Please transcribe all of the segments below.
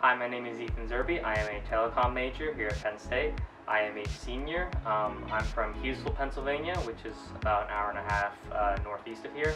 Hi, my name is Ethan Zerbe. I am a telecom major here at Penn State. I am a senior. I'm from Hughesville, Pennsylvania, which is about an hour and a half northeast of here.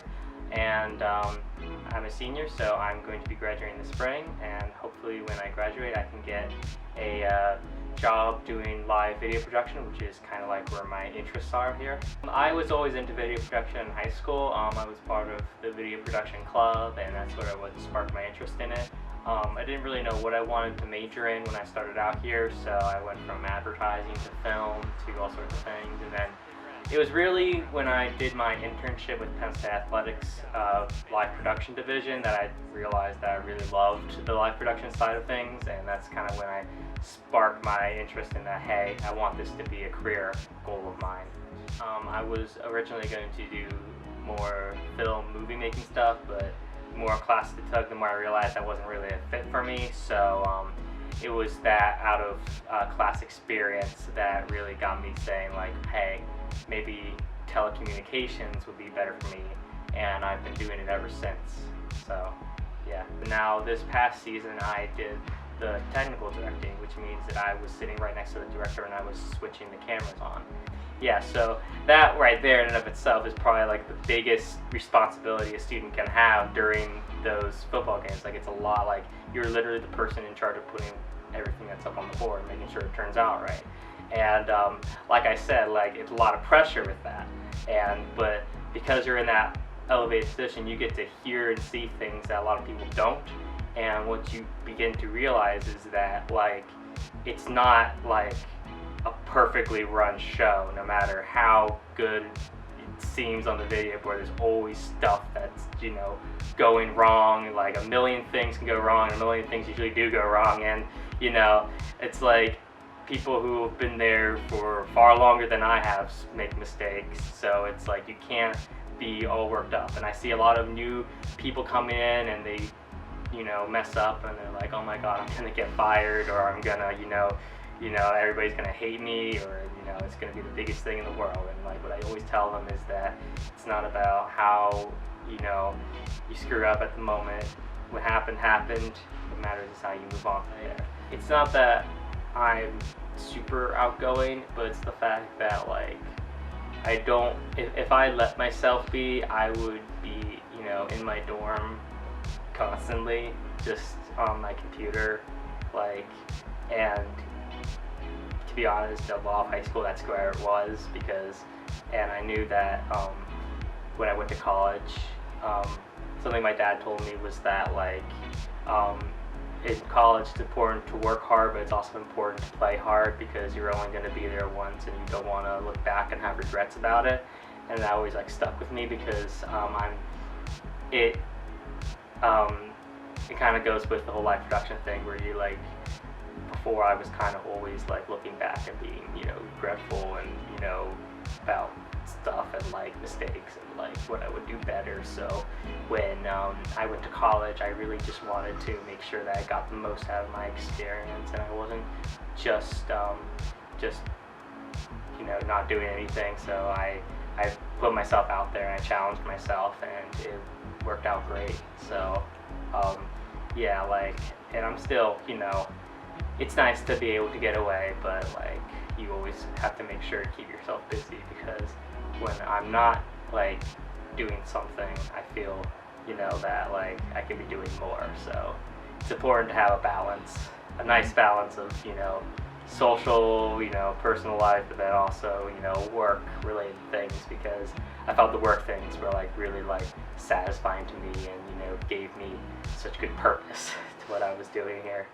And I'm a senior, so I'm going to be graduating this spring, and hopefully when I graduate I can get a job doing live video production, which is kind of like where my interests are here. I was always into video production in high school. I was part of the video production club, and that's what sparked my interest in it. I didn't really know what I wanted to major in when I started out here, so I went from advertising to film to all sorts of things, and then it was really when I did my internship with Penn State Athletics live production division that I realized that I really loved the live production side of things, and that's kind of when I sparked my interest in that, hey, I want this to be a career goal of mine. I was originally going to do more film movie making stuff, but more class to tug, the more I realized that wasn't really a fit for me, so it was that out of class experience that really got me saying, like, hey, maybe telecommunications would be better for me, and I've been doing it ever since. So yeah. Now this past season I did the technical directing, which means that I was sitting right next to the director and I was switching the cameras on. Yeah, so that right there in and of itself is probably like the biggest responsibility a student can have during those football games. Like, it's a lot, like you're literally the person in charge of putting everything that's up on the board, making sure it turns out right. And like I said, like, it's a lot of pressure with that. But because you're in that elevated position, you get to hear and see things that a lot of people don't. And what you begin to realize is that, like, it's not like a perfectly run show. No matter how good it seems on the video board, there's always stuff that's, you know, going wrong. Like, a million things can go wrong, and a million things usually do go wrong. And, you know, it's like people who have been there for far longer than I have make mistakes. So it's like you can't be all worked up. And I see a lot of new people come in and they, you know, mess up, and they're like, oh my god, I'm gonna get fired, or I'm gonna, you know, everybody's gonna hate me, or, you know, it's gonna be the biggest thing in the world. And like, what I always tell them is that it's not about how, you know, you screw up at the moment. What happened. What matters is how you move on from there. It's not that I'm super outgoing, but it's the fact that, like, I don't, if I let myself be, I would be, you know, in my dorm constantly, just on my computer, like, and to be honest, a lot of high school, that's where it was, and I knew that when I went to college, something my dad told me was that, like, in college it's important to work hard, but it's also important to play hard, because you're only going to be there once and you don't want to look back and have regrets about it. And that always, like, stuck with me, because it kind of goes with the whole live production thing, where you, like, before I was kind of always, like, looking back and being, you know, regretful and, you know, about stuff and, like, mistakes and, like, what I would do better. So when I went to college, I really just wanted to make sure that I got the most out of my experience, and I wasn't just you know, not doing anything. So I put myself out there and I challenged myself, and it worked out great. So yeah, like, and I'm still, you know, it's nice to be able to get away, but, like, you always have to make sure to keep yourself busy, because when I'm not, like, doing something, I feel, you know, that, like, I could be doing more. So it's important to have a balance, a nice balance of, you know, social, you know, personal life, but then also, you know, work related things, because I felt the work things were, like, really, like, satisfying to me, and, you know, gave me such good purpose to what I was doing here.